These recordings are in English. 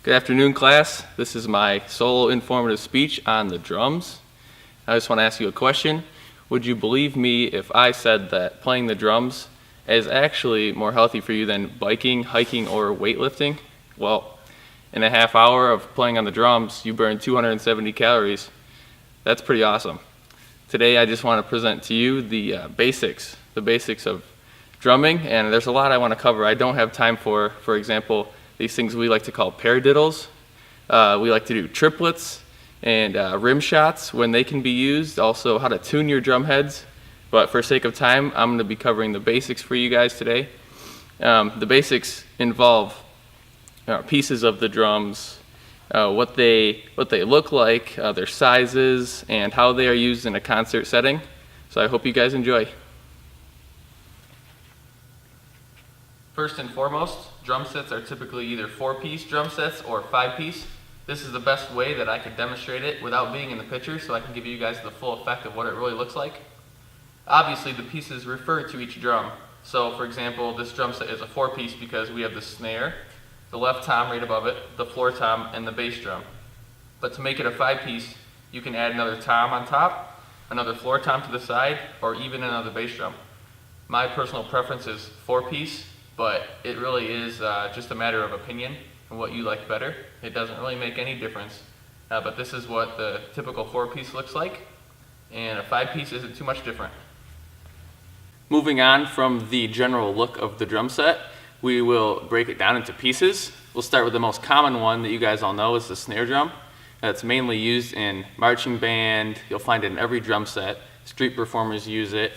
Good afternoon, class. This is my solo informative speech on the drums. I just want to ask you a question. Would you believe me if I said that playing the drums is actually more healthy for you than biking, hiking, or weightlifting? Well, in a half hour of playing on the drums, you burn 270 calories. That's pretty awesome. Today, I just want to present to you the basics of drumming, and there's a lot I want to cover. I don't have time for example, these things we like to call paradiddles. We like to do triplets and rim shots when they can be used. Also, how to tune your drum heads. But for sake of time, I'm going to be covering the basics for you guys today. The basics involve pieces of the drums, what they look like, their sizes, and how they are used in a concert setting. So I hope you guys enjoy. First and foremost, drum sets are typically either 4-piece drum sets or 5-piece. This is the best way that I could demonstrate it without being in the picture, so I can give you guys the full effect of what it really looks like. Obviously, the pieces refer to each drum. So for example, this drum set is a 4-piece because we have the snare, the left tom right above it, the floor tom, and the bass drum. But to make it a 5-piece, you can add another tom on top, another floor tom to the side, or even another bass drum. My personal preference is 4-piece, but it really is just a matter of opinion and what you like better. It doesn't really make any difference, but this is what the typical 4-piece looks like, and a 5-piece isn't too much different. Moving on from the general look of the drum set, we will break it down into pieces. We'll start with the most common one that you guys all know is the snare drum. That's mainly used in marching band. You'll find it in every drum set. Street performers use it.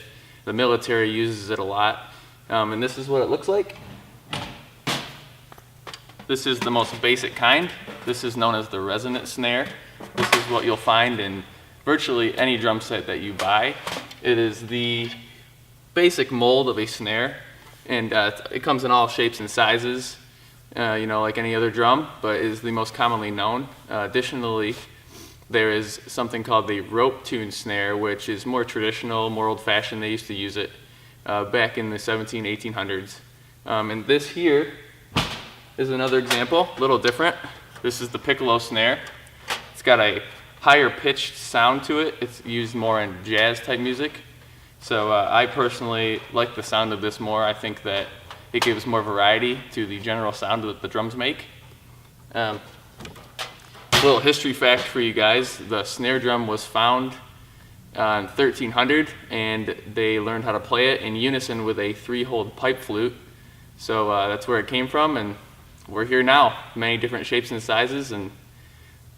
The military uses it a lot. And this is what it looks like. This is the most basic kind. This is known as the resonant snare. This is what you'll find in virtually any drum set that you buy. It is the basic mold of a snare, and it comes in all shapes and sizes, like any other drum, but is the most commonly known. Additionally, there is something called the rope tune snare, which is more traditional, more old-fashioned. They used to use it back in the 1800s. And this here is another example, a little different. This is the piccolo snare. It's got a higher pitched sound to it. It's used more in jazz type music. So I personally like the sound of this more. I think that it gives more variety to the general sound that the drums make. A little history fact for you guys. The snare drum was found in 1300, and they learned how to play it in unison with a 3-hole pipe flute. So that's where it came from, and we're here now. Many different shapes and sizes, and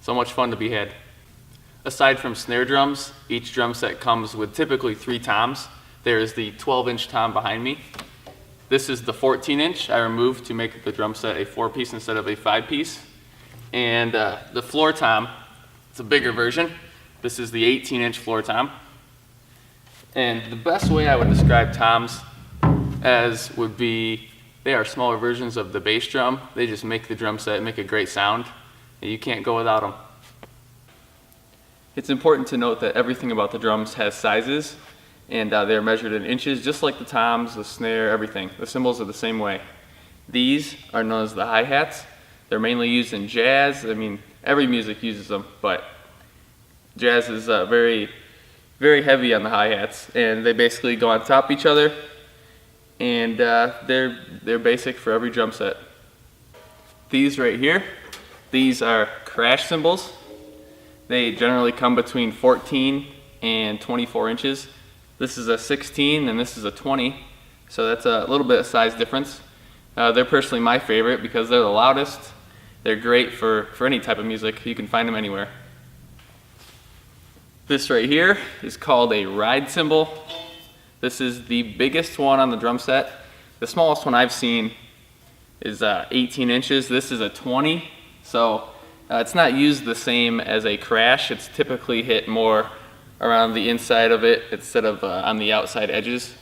so much fun to be had. Aside from snare drums, each drum set comes with typically 3 toms. There is the 12-inch tom behind me. This is the 14-inch I removed to make the drum set a 4-piece instead of a 5-piece. And the floor tom, it's a bigger version. This is the 18-inch floor tom. And the best way I would describe toms as would be, they are smaller versions of the bass drum. They just make the drum set make a great sound, and you can't go without them. It's important to note that everything about the drums has sizes, and they're measured in inches, just like the toms, the snare, everything. The cymbals are the same way. These are known as the hi-hats. They're mainly used in jazz. I mean, every music uses them, but jazz is very, very heavy on the hi-hats, and they basically go on top of each other, and they're basic for every drum set. These right here, these are crash cymbals. They generally come between 14 and 24 inches. This is a 16 and this is a 20, so that's a little bit of size difference. They're personally my favorite because they're the loudest. They're great for any type of music. You can find them anywhere. This right here is called a ride cymbal. This is the biggest one on the drum set. The smallest one I've seen is 18 inches. This is a 20, so it's not used the same as a crash. It's typically hit more around the inside of it instead of on the outside edges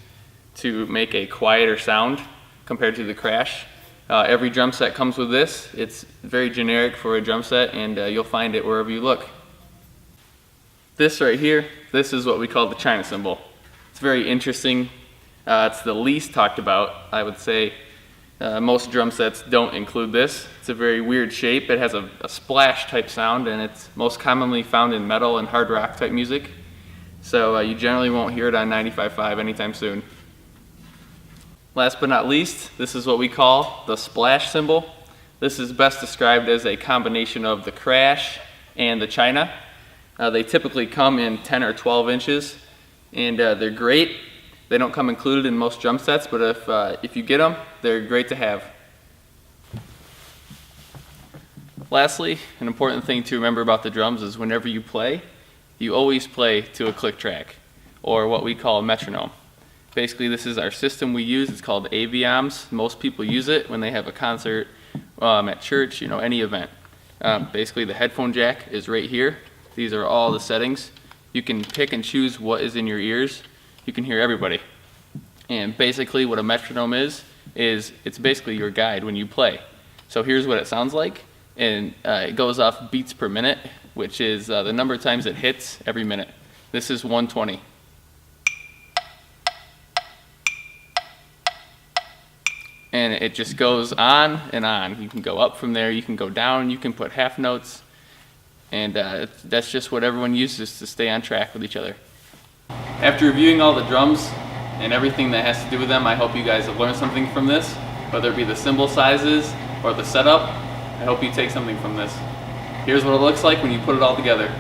to make a quieter sound compared to the crash. Every drum set comes with this. It's very generic for a drum set, and you'll find it wherever you look. This right here, this is what we call the China cymbal. It's very interesting. It's the least talked about, I would say. Most drum sets don't include this. It's a very weird shape. It has a splash type sound, and it's most commonly found in metal and hard rock type music. So you generally won't hear it on 95.5 anytime soon. Last but not least, this is what we call the splash cymbal. This is best described as a combination of the crash and the china. They typically come in 10 or 12 inches, and they're great. They don't come included in most drum sets, but if you get them, they're great to have. Lastly, an important thing to remember about the drums is whenever you play, you always play to a click track, or what we call a metronome. Basically, this is our system we use. It's called Avioms. Most people use it when they have a concert, at church, any event. Basically, the headphone jack is right here. These are all the settings. You can pick and choose what is in your ears. You can hear everybody. And basically what a metronome is it's basically your guide when you play. So here's what it sounds like, and it goes off beats per minute, which is the number of times it hits every minute. This is 120. And it just goes on and on. You can go up from there, you can go down, you can put half notes, and that's just what everyone uses to stay on track with each other. After reviewing all the drums and everything that has to do with them, I hope you guys have learned something from this, whether it be the cymbal sizes or the setup. I hope you take something from this. Here's what it looks like when you put it all together.